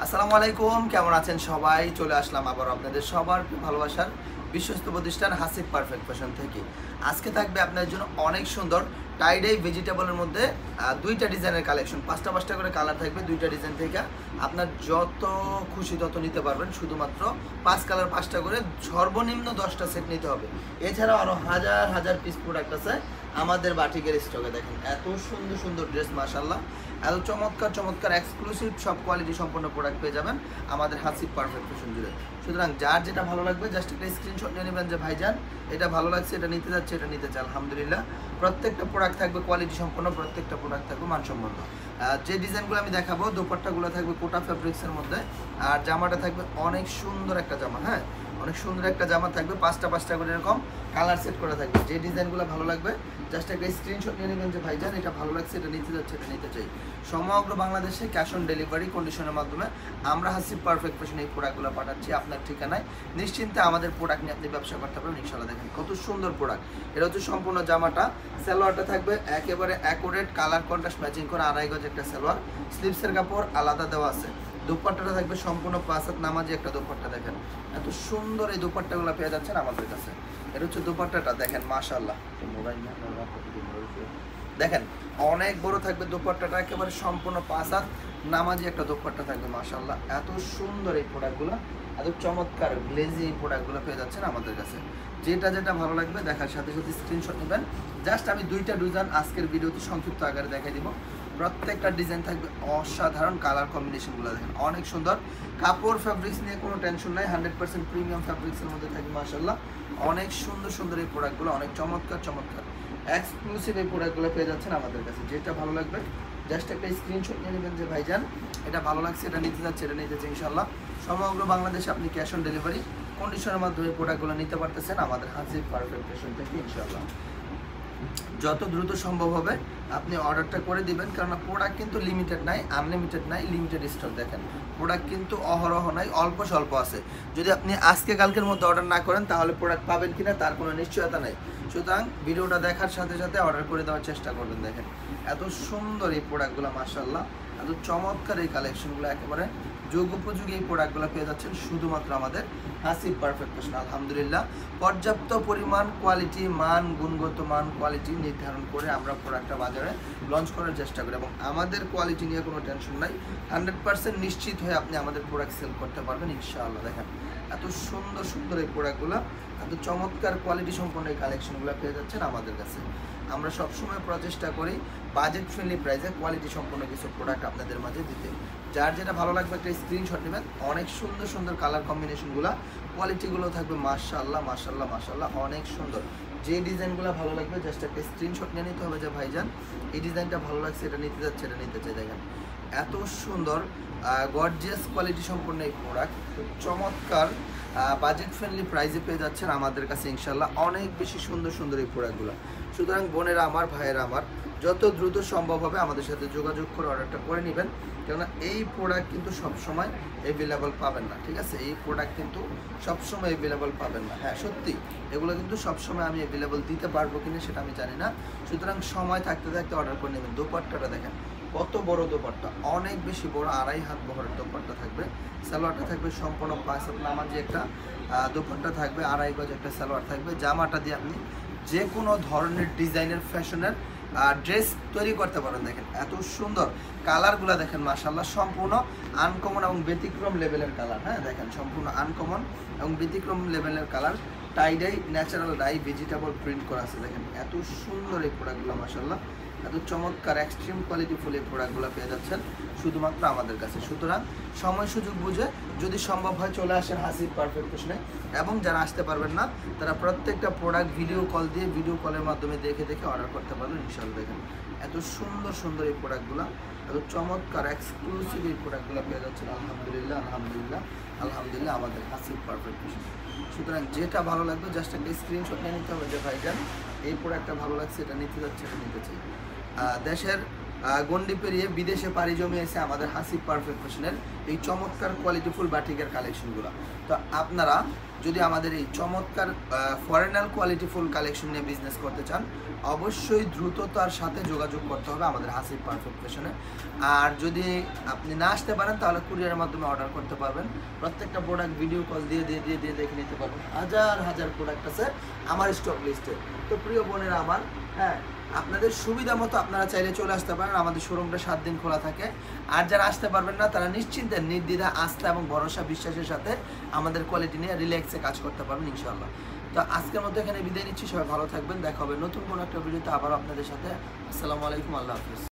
আসসালামু আলাইকুম, কেমন আছেন সবাই? চলে আসলাম আবার আপনাদের সবার ভালোবাসার বিশ্বস্ত প্রতিষ্ঠান হাসিব পারফেক্ট ফ্যাশন থেকে। আজকে থাকবে আপনাদের জন্য অনেক সুন্দর টাইডাই ভেজিটেবলের মধ্যে দুইটা ডিজাইনের কালেকশন, পাঁচটা পাঁচটা করে কালার থাকবে দুইটা ডিজাইন থেকে। আপনার যত খুশি তত নিতে পারবেন, শুধুমাত্র 5 কালার 5টা করে, সর্বনিম্ন 10টা সেট নিতে হবে। এছাড়াও আরও হাজার হাজার পিস প্রোডাক্ট আছে আমাদের বাটিকের স্টকে। দেখেন এত সুন্দর সুন্দর ড্রেস, মাশাআল্লাহ, এত চমৎকার চমৎকার এক্সক্লুসিভ সব কোয়ালিটি সম্পন্ন প্রোডাক্ট পেয়ে যাবেন আমাদের হাসিব পারফেক্ট ফ্যাশন জুড়ে। সুতরাং যার যেটা ভালো লাগবে জাস্ট একটা স্ক্রিনশট নিয়ে নেবেন যে ভাইজান এটা ভালো লাগছে, এটা নিতে যাচ্ছে, এটা নিতে চাই। আলহামদুলিল্লাহ, প্রত্যেকটা প্রোডাক্ট থাকবে কোয়ালিটি সম্পন্ন, প্রত্যেকটা প্রোডাক্ট থাকবে মানসম্পন্ন। যে ডিজাইনগুলো আমি দেখাবো, দোপাট্টাগুলো থাকবে কোটা ফ্যাব্রিক্সের মধ্যে, আর জামাটা থাকবে অনেক সুন্দর একটা জামা। হ্যাঁ, অনেক সুন্দর একটা জামা থাকবে, পাঁচটা পাঁচটা করে এরকম কালার সেট করা থাকবে। যে ডিজাইনগুলো ভালো লাগবে জাস্ট একটা স্ক্রিনশট নিয়ে নেবেন যে ভাইজান এটা ভালো লাগছে, এটা নিতে যাচ্ছে, এটা নিতে চাই। সমগ্র বাংলাদেশে ক্যাশ অন ডেলিভারি কন্ডিশনের মাধ্যমে আমরা হাসিব পারফেক্ট ফ্যাশন এই প্রোডাক্টগুলো পাঠাচ্ছি আপনার ঠিকানায়। নিশ্চিন্তে আমাদের প্রোডাক্ট নিয়ে আপনি ব্যবসা করতে পারবেন ইনশাআল্লাহ। দেখেন কত সুন্দর প্রোডাক্ট। এটা হচ্ছে সম্পূর্ণ জামাটা, সালোয়ারটা থাকবে একেবারে অ্যাকুরেট কালার কন্ট্রাস্ট ম্যাচিং করে, 2.5 গজ একটা সালোয়ার, স্লিভসের কাপড় আলাদা দেওয়া আছে। দোপাট্টাটা থাকবে সম্পূর্ণ 5 হাত নামাজি একটা দোপাট্টা। দেখেন এত সুন্দর এই দোপাট্টাগুলো পেয়ে যাচ্ছেন আমাদের কাছে। এটা হচ্ছে দোপাট্টাটা, দেখেন মাশাআল্লাহ, দেখেন অনেক বড় থাকবে দোপাট্টাটা, একেবারে সম্পূর্ণ 5 হাত নামাজি একটা দোপাট্টা থাকবে। মাশাআল্লাহ, এত সুন্দর এই প্রোডাক্টগুলো, এত চমৎকার গ্লেজি এই প্রোডাক্টগুলো পেয়ে যাচ্ছেন আমাদের কাছে। যেটা যেটা ভালো লাগবে দেখার সাথে সাথে স্ক্রিনশট নেবেন। জাস্ট আমি দুইটা ডিজাইন আজকের ভিডিওতে সংক্ষিপ্ত আকারে দেখাই দিব। প্রত্যেকটা ডিজাইন থাকবে অসাধারণ, কালার কম্বিনেশনগুলো দেখেন অনেক সুন্দর। কাপড় ফ্যাব্রিক্স নিয়ে কোনো টেনশন নাই, 100% প্রিমিয়াম ফ্যাব্রিক্সের মধ্যে থাকবে। মাশাআল্লাহ, অনেক সুন্দর সুন্দর এই প্রোডাক্টগুলো, অনেক চমৎকার চমৎকার এক্সক্লুসিভ এই প্রোডাক্টগুলো পেয়ে যাচ্ছেন আমাদের কাছে। যেটা ভালো লাগবে জাস্ট একটা স্ক্রিনশট নিয়ে নেবেন যে ভাইজান এটা ভালো লাগছে, এটা নিতে যাচ্ছে, এটা নিতে চাই। ইনশাআল্লাহ সমগ্র বাংলাদেশে আপনি ক্যাশ অন ডেলিভারি কন্ডিশনের মাধ্যমে প্রোডাক্টগুলো নিতে পারতেছেন আমাদের হাসিব পারফেক্ট ফ্যাশন থেকে। ইনশাআল্লাহ যত দ্রুত সম্ভব হবে আপনি অর্ডারটা করে দিবেন, কারণ প্রোডাক্ট কিন্তু লিমিটেড নাই, আনলিমিটেড নাই, লিমিটেড স্টক। দেখেন প্রোডাক্ট কিন্তু অহরহ নাই, অল্প স্বল্প আছে। যদি আপনি আজকে কালকের মধ্যে অর্ডার না করেন তাহলে প্রোডাক্ট পাবেন কিনা তার কোনো নিশ্চয়তা নাই। সুতরাং ভিডিওটা দেখার সাথে সাথে অর্ডার করে দেওয়ার চেষ্টা করবেন। দেখেন এত সুন্দর এই প্রোডাক্টগুলো, মাশাআল্লাহ, এত চমৎকার এই কালেকশনগুলো, একেবারে যোগ্যোপযোগী এই প্রোডাক্টগুলো পেয়ে যাচ্ছেন শুধুমাত্র আমাদের হাসিব পারফেক্ট ফ্যাশন। আলহামদুলিল্লাহ, পর্যাপ্ত পরিমাণ কোয়ালিটি, মান, গুণগত মান, কোয়ালিটি নির্ধারণ করে আমরা প্রোডাক্টটা বাজারে লঞ্চ করার চেষ্টা করি, এবং আমাদের কোয়ালিটি নিয়ে কোনো টেনশন নাই। 100% নিশ্চিত হয়ে আপনি আমাদের প্রোডাক্ট সেল করতে পারবেন ইনশাআল্লাহ। দেখেন এত সুন্দর সুন্দর এই প্রোডাক্টগুলো, এত চমৎকার কোয়ালিটি সম্পন্ন এই কালেকশনগুলো পেয়ে যাচ্ছেন আমাদের কাছে। আমরা সবসময় প্রচেষ্টা করি বাজেট ফ্রেন্ডলি প্রাইসে কোয়ালিটি সম্পন্ন কিছু প্রোডাক্ট আপনাদের মাঝে দিতে। যার যেটা ভালো লাগবে একটা স্ক্রিনশট নেবেন। অনেক সুন্দর সুন্দর কালার কম্বিনেশনগুলো, কোয়ালিটিগুলো থাকবে মাশাআল্লাহ মাশাআল্লাহ মাশাআল্লাহ, অনেক সুন্দর। যে ডিজাইনগুলো ভালো লাগবে জাস্ট একটা স্ক্রিনশট নিয়ে নিতে হবে যে ভাইজান এই ডিজাইনটা ভালো লাগছে, এটা নিতে যাচ্ছে, এটা নিতে চাই। দেখেন এত সুন্দর গর্জিয়াস কোয়ালিটি সম্পন্ন এই প্রোডাক্ট, চমৎকার বাজেট ফ্রেন্ডলি প্রাইসে পেয়ে যাচ্ছেন আমাদের কাছে ইনশাআল্লাহ। অনেক বেশি সুন্দর সুন্দর এই প্রোডাক্টগুলো। সুতরাং বোনেরা আমার, ভাইয়েরা আমার, যত দ্রুত সম্ভব হবে আমাদের সাথে যোগাযোগ করে অর্ডারটা করে নেবেন, কেননা এই প্রোডাক্ট কিন্তু সবসময় অ্যাভেলেবল পাবেন না। ঠিক আছে, এই প্রোডাক্ট কিন্তু সবসময় অ্যাভেলেবল পাবেন না। হ্যাঁ সত্যি, এগুলো কিন্তু সবসময় আমি অ্যাভেলেবল দিতে পারবো কিনা সেটা আমি জানি না। সুতরাং সময় থাকতে থাকতে অর্ডার করে নেবেন। দোপাট্টাটা দেখেন কত বড় দোপাট্টা, অনেক বেশি বড়, 2.5 হাত বহরের দোপাট্টা থাকবে। সালোয়ারটা থাকবে সম্পূর্ণ 5 হাত নামাজি একটা দোপাট্টা থাকবে, 2.5 গজ একটা সালোয়ার থাকবে। জামাটা দিয়ে আপনি যে কোনো ধরনের ডিজাইনের ফ্যাশনের ড্রেস তৈরি করতে পারেন। দেখেন এত সুন্দর কালারগুলো, দেখেন মাশাআল্লাহ, সম্পূর্ণ আনকমন এবং ব্যতিক্রম লেভেলের কালার। হ্যাঁ দেখেন সম্পূর্ণ আনকমন এবং ব্যতিক্রম লেভেলের colour, tie-dye natural die vegetable print করা আছে। দেখেন এত সুন্দর এই প্রোডাক্টগুলো, মাশাআল্লাহ, এত চমৎকার এক্সট্রিম কোয়ালিটি ফুল এই প্রোডাক্টগুলো পেয়ে যাচ্ছেন শুধুমাত্র আমাদের কাছে। সুতরাং সময় সুযোগ বুঝে যদি সম্ভব হয় চলে আসেন হাসিব পারফেক্ট ফ্যাশনে, এবং যারা আসতে পারবেন না তারা প্রত্যেকটা প্রোডাক্ট ভিডিও কল দিয়ে, ভিডিও কলের মাধ্যমে দেখে দেখে অর্ডার করতে পারবেন ইনশাআল্লাহ। দেখেন এত সুন্দর সুন্দর এই প্রোডাক্টগুলো, এত চমৎকার এক্সক্লুসিভ এই প্রোডাক্টগুলো পেয়ে যাচ্ছেন আলহামদুলিল্লাহ আলহামদুলিল্লাহ আলহামদুলিল্লাহ আমাদের হাসিব পারফেক্ট ফ্যাশন। সুতরাং যেটা ভালো লাগবে জাস্ট একটা স্ক্রিনশট নিয়ে নিতে হবে যে ভাইজান এই প্রোডাক্টটা ভালো লাগছে, এটা নিতে যাচ্ছে, এটা নিতে চাই। দেশের গন্ডি পেরিয়ে বিদেশে পাড়ি জমিয়েছে আমাদের হাসিব পারফেক্ট ফ্যাশনের এই চমৎকার কোয়ালিটিফুল বাটিকের কালেকশনগুলো। তো আপনারা যদি আমাদের এই চমৎকার ফরেনাল কোয়ালিটিফুল কালেকশন নিয়ে বিজনেস করতে চান, অবশ্যই দ্রুততার সাথে যোগাযোগ করতে হবে আমাদের হাসিব পারফেক্ট ফ্যাশনে। আর যদি আপনি না আসতে পারেন তাহলে কুরিয়ারের মাধ্যমে অর্ডার করতে পারবেন। প্রত্যেকটা প্রোডাক্ট ভিডিও কল দিয়ে দেখে নিতে পারবেন। হাজার হাজার প্রোডাক্ট আছে আমার স্টক লিস্টে। তো প্রিয় বোনেরা আমার, হ্যাঁ, আপনাদের সুবিধা মতো আপনারা চাইলে চলে আসতে পারেন। আমাদের শোরুমটা 7 দিন খোলা থাকে। আর যারা আসতে পারবেন না তারা নিশ্চিন্তে নির্দ্বিধা আস্থা এবং ভরসা বিশ্বাসের সাথে আমাদের কোয়ালিটি নিয়ে রিল্যাক্সে কাজ করতে পারবেন ইনশাআল্লাহ। তো আজকের মতো এখানে বিদায় নিচ্ছি। সবাই ভালো থাকবেন। দেখা হবে নতুন কোনো একটা ভিডিওতে আবার আপনাদের সাথে। আসসালামু আলাইকুম, আল্লাহ হাফিজ।